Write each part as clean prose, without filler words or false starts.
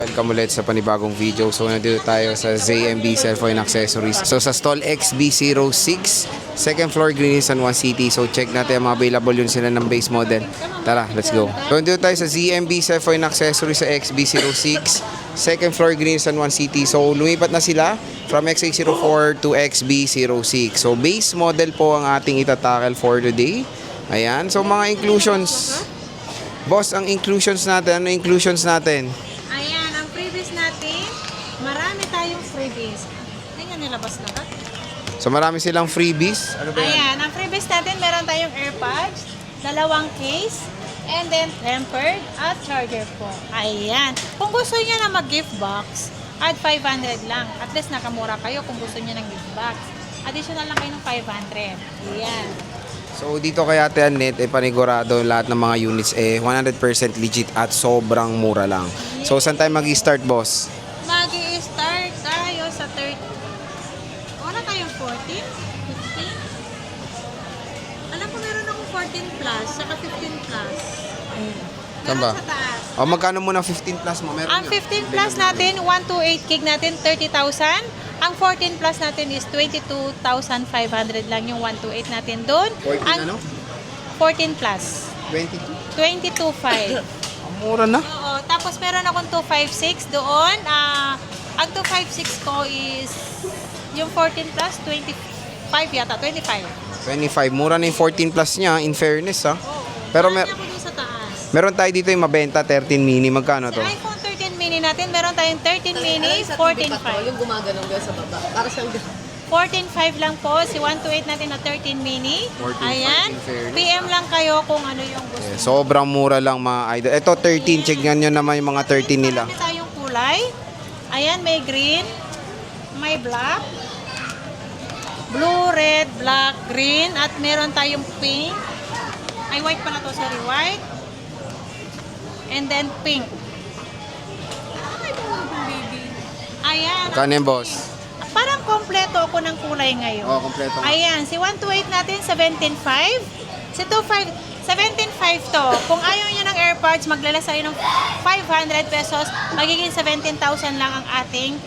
Welcome ulit sa panibagong video. So nandito tayo sa ZMB Cellphone Accessories. So sa stall XB06, second floor, Green Hills, San Juan City. So check natin ang mga available yun sila ng base model. Tara, let's go. So nandito tayo sa ZMB Cellphone Accessories sa XB06, second floor, Green Hills, San Juan City. So lumipat na sila from XA04 to XB06. So base model po ang ating itatackle for today. Ayan. So mga inclusions. Boss, ang inclusions natin, ano inclusions natin? Marami tayong freebies. Tingnan nilabas na ba? So marami silang freebies. Ano ba yan? Ayan, ang freebies natin, meron tayong AirPods, dalawang case, and then tempered at charger po. Ayan. Kung gusto niyo na mag-gift box, at 500 lang. At least nakamura kayo kung gusto niyo ng gift box. Additional lang kayo ng 500. Ayan. So dito kay Ate Annette, panigurado lahat ng mga units 100% legit at sobrang mura lang. So saan tayo mag-start, boss? Mag-i-start tayo sa 30. Wala tayong 14? 15? Alam ko meron akong 14 plus, saka 15 plus. Saan ba? Meron sa taas. O magkano mo ng 15 plus mo? Meron Ang 15 plus natin, 128 gig natin, 30,000. Ang 14 plus natin is 22,500 lang yung 128 natin doon. 14 Ang ano? 14 plus. 22? 22,500. Ang mura na. Oo, tapos meron akong 256 doon. Ang 256 ko is yung 14 plus, 25 yata, 25. 25. Mura na yung 14 plus niya, in fairness ha. Oo. Pero Marami ako doon sa taas. meron tayo dito yung mabenta, 13 mini. Magkano to? Sa iPhone 13 mini natin, meron tayong 13 mini, 14.5. Yung gumaganong doon sa baba. Para siyang 14.5 lang po, si 128 natin na 13 mini. 14.5 Ayan. in fairness. PM lang kayo kung ano yung gusto. Yeah, sobrang mura lang mga idol. Ito 13, check nyo naman yung mga 13 nila. Marami tayong kulay. Ayan, may green, may black, blue, red, black, green, at meron tayong pink. Ay, white pala to, sorry, white. And then pink. Ay, baby. Ayan. Magkano yung boss? Parang kompleto ako ng kulay ngayon. Oh, kompleto nga. Ayan, si 128 natin, 17.5. Si 25, 17.5 to. Kung ayaw nyo ng AirPods, maglalas tayo ng 500 pesos. Magiging 17,000 lang ang ating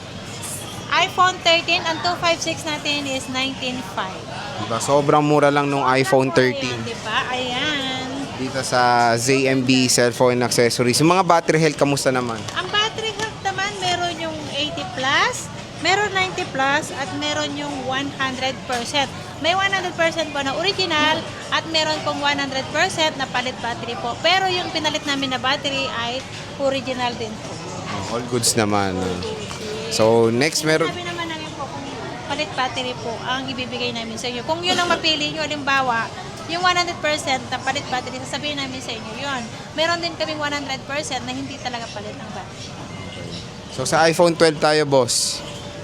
iPhone 13. Ang 256 natin is 19.5. Diba? Sobrang mura lang nung iPhone 13. Diba? Ayan. Dito sa ZMB Cellphone Accessories. Yung mga battery health, kamusta naman? Ang battery health naman, meron yung 80 plus, meron 90 plus, at meron yung 100%. May 100% po na original at meron pong 100% na palit battery po. Pero yung pinalit namin na battery ay original din po. Oh, all goods naman. So, next meron... Sabi naman namin po kung palit battery po ang ibibigay namin sa inyo. Kung yun ang mapili nyo, halimbawa, yung 100% na palit battery, sasabihin namin sa inyo yun. Meron din kaming 100% na hindi talaga palit ng battery. So, sa iPhone 12 tayo, boss.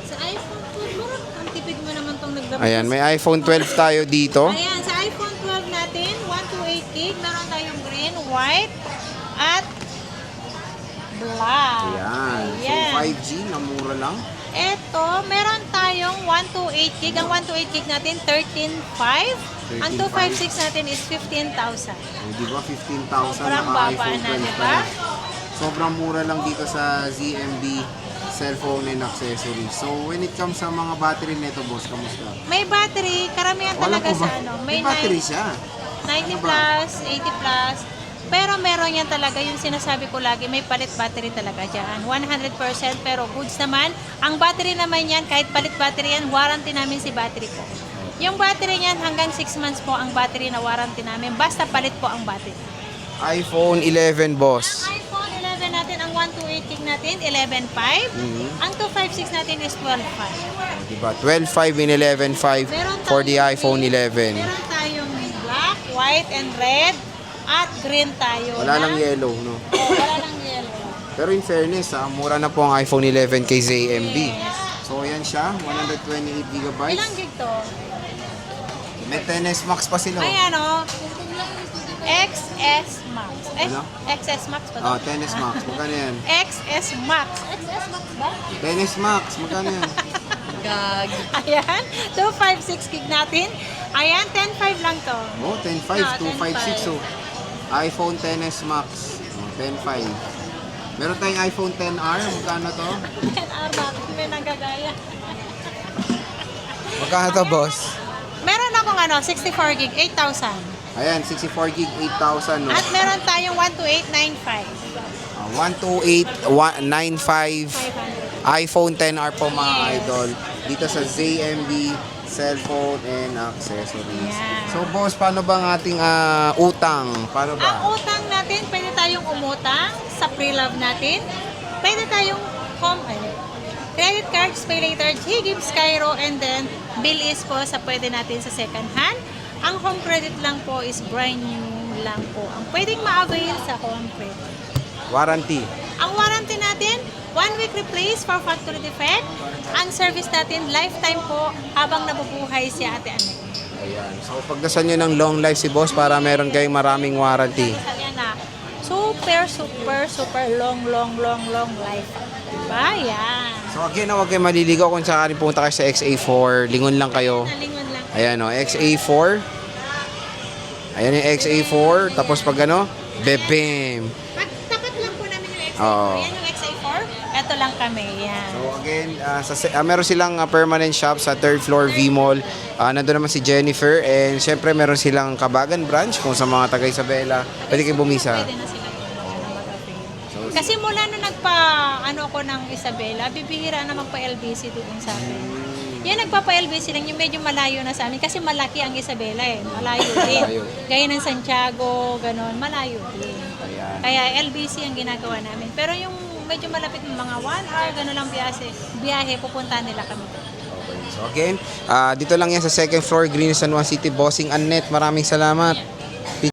Sa iPhone 12, meron ang tipid mo naman itong naglabas. Ayan, may iPhone 12 tayo dito. Ayan, sa iPhone 12 natin, 128 gig, meron tayong green, white, at black. Ayan. So, 5G, namura lang. Ito, meron tayong 128 gig. Ang 128 gig natin, 13.5. Ang 256 natin is 15,000. Oh, di ba? 15,000 Sobrang naka baba iPhone na, 12 di pa ba? rin. Sobrang mura lang dito sa ZMB Cellphone and Accessories. So, when it comes sa mga battery nito, boss, kamusta? May battery, karamihan Wala talaga po ba? sa ano. May battery siya. 90 Ano ba? plus, 80 plus. Pero meron yan talaga, yung sinasabi ko lagi, may palit battery talaga dyan. 100% pero goods naman. Ang battery naman yan, kahit palit battery yan, warranty namin si battery po. Yung battery niyan, hanggang 6 months po ang battery na warranty namin. Basta palit po ang battery. iPhone 11, boss. Ang iPhone 11 natin, ang 128 gig natin, 11.5. Ang 256 natin is 12.5. Diba? 12.5 and 11.5 for the iPhone 11. Meron tayong black, white, and red. At green tayo. Wala na. lang yellow, no? Oh, wala lang yellow. Pero in fairness, mura na po ang iPhone 11 kay ZMB. Yes. So, ayan siya, 128 GB. Ilang gig to? May 10S Max pa sila. Ayan o. XS Max. Ano? XS Max pa to? Oh, 10S Max. Magkano yan? XS Max. XS Max ba? 10S Max. Magkano yan? gag. Ayan. 256 gig natin. Ayan, 10.5 lang to. Oh, 10.5, 256. So, iPhone 10s Max. Oh, 10.5. Meron tayong iPhone 10R. Magkano to? 10R, bakit may nagagaya? Magkano to, boss? Meron akong 64 gig, 8,000. Ayan, 64 gig, 8,000. No? At meron tayong 12895. 12895 500. iPhone 10R po mga Yes. idol. Dito sa ZMB Cellphone and Accessories. Yeah. So, boss, paano ba ang ating utang? Paano Ang ba? utang natin, pwede tayong umutang sa pre-love natin. Pwede tayong credit cards, pay later, Gibbs, Cairo, and then bill is po sa pwede natin sa second hand. Ang home credit lang po is brand new lang po. Ang pwedeng ma-avail sa home credit. Warranty. Ang warranty natin, 1 week replace for factory defect. Ang service natin, lifetime po habang nabubuhay si Ate Anek. Ayan. So, pagdasan nyo ng long life si boss para meron kayong maraming warranty. Yan na. Super, super, super long life. Diba? Yan. So, again, huwag kayo maliligaw kung saan pumunta kayo sa XA4. Lingon lang kayo. Nalingon lang. Ayan o, XA4. Ayan yung XA4. Tapos pag ano, bebem. Tapat lang po namin yung XA4. Oo. Yan yung XA4. Ito lang kami. Yan. So again, meron silang permanent shop sa 3rd floor V-Mall. Nandun naman si Jennifer and syempre meron silang Kabagan branch kung sa mga taga Isabela. Pwede kayo bumisa. Pwede na sila mag-avail. Kasi mula na ako ng Isabela, bibihira na magpa-LBC doon sa amin. Yan, nagpapa-LBC lang, yung medyo malayo na sa amin. Kasi malaki ang Isabela eh. Malayo din. Malayo. Gaya ng Santiago, ganon, malayo din. Ayan. Kaya LBC ang ginagawa namin. Pero yung medyo malapit, mga 1 hour, gano'n lang biyahe, pupunta nila kami. Okay. So again, dito lang yan sa 2nd floor, Green San Juan City, Bossing Annette. Maraming salamat.